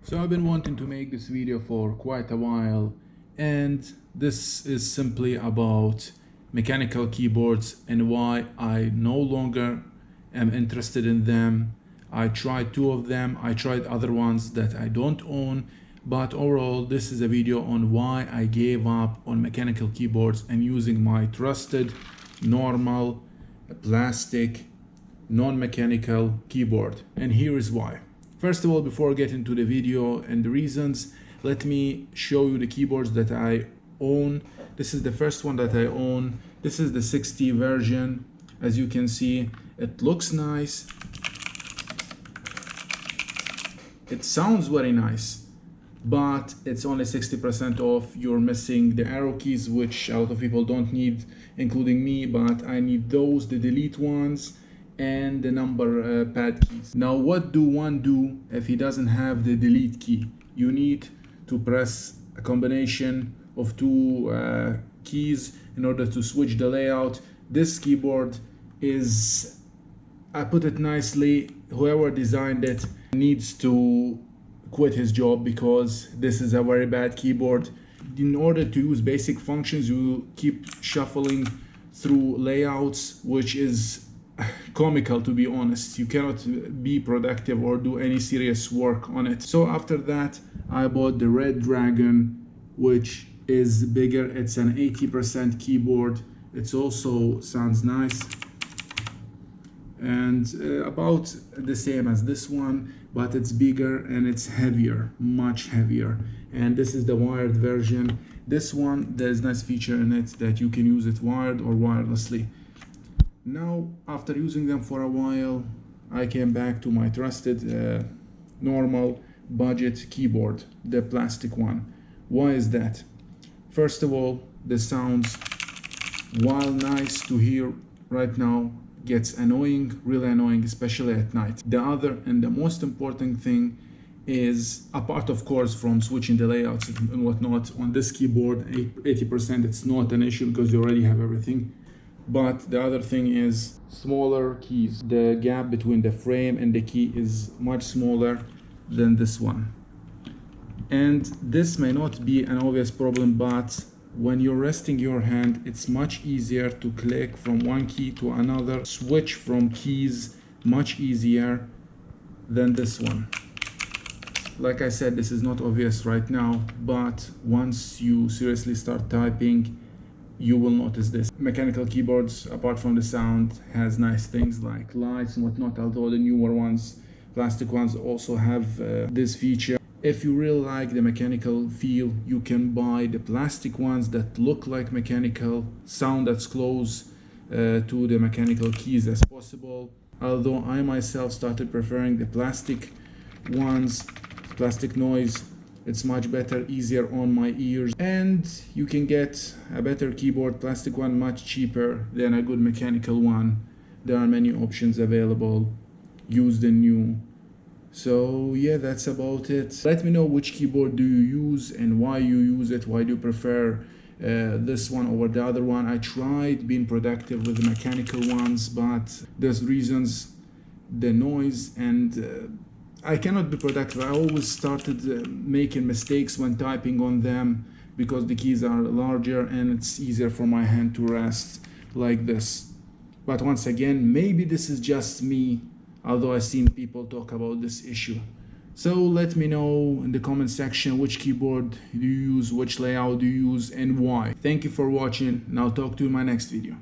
So I've been wanting to make this video for quite a while, and this is simply about mechanical keyboards and why I no longer am interested in them. I tried two of them, I tried other ones that I don't own, but overall this is a video on why I gave up on mechanical keyboards and using my trusted normal plastic non-mechanical keyboard, and here is why. First of all, before I get into the video and the reasons, let me show you the keyboards that I own. This is the first one that I own. This is the 6T version. As you can see, it looks nice. It sounds very nice, but it's only 60% off. You're missing the arrow keys, which a lot of people don't need, including me, but I need those, the delete ones, and the number pad keys. Now, what do one do if he doesn't have the delete key? You need to press a combination of two keys in order to switch the layout. This keyboard is, I put it nicely, whoever designed it needs to quit his job because this is a very bad keyboard. In order to use basic functions, you keep shuffling through layouts, which is comical, to be honest. You cannot be productive or do any serious work on it. So after that, I bought the Red Dragon, which is bigger. It's an 80% keyboard. It also sounds nice and about the same as this one, but it's bigger and it's heavier, much heavier. And this is the wired version. This one, there's a nice feature in it that you can use it wired or wirelessly. Now, after using them for a while, I came back to my trusted normal budget keyboard, the plastic one. Why is that? First of all, the sounds, while nice to hear right now, gets annoying, really annoying, especially at night. The other and the most important thing is, apart of course from switching the layouts and whatnot, on this keyboard, 80% it's not an issue because you already have everything. But the other thing is smaller keys. The gap between the frame and the key is much smaller than this one. And this may not be an obvious problem, but when you're resting your hand, it's much easier to click from one key to another, switch from keys much easier than this one. Like I said, this is not obvious right now, but once you seriously start typing, you will notice this. Mechanical keyboards, apart from the sound, has nice things like lights and whatnot, although the newer ones, plastic ones, also have this feature. If you really like the mechanical feel, you can buy the plastic ones that look like mechanical, sound as close to the mechanical keys as possible. Although I myself started preferring the plastic ones, plastic noise, it's much better, easier on my ears, and you can get a better keyboard, plastic one, much cheaper than a good mechanical one. There are many options available, used and new. So yeah, that's about it. Let me know which keyboard do you use and why you use it. Why do you prefer this one over the other one? I tried being productive with the mechanical ones, but there's reasons, the noise, and I cannot be productive. I always started making mistakes when typing on them because the keys are larger and it's easier for my hand to rest like this. But once again, maybe this is just me, although I've seen people talk about this issue. So let me know in the comment section which keyboard do you use, which layout do you use, and why. Thank you for watching, and I'll talk to you in my next video.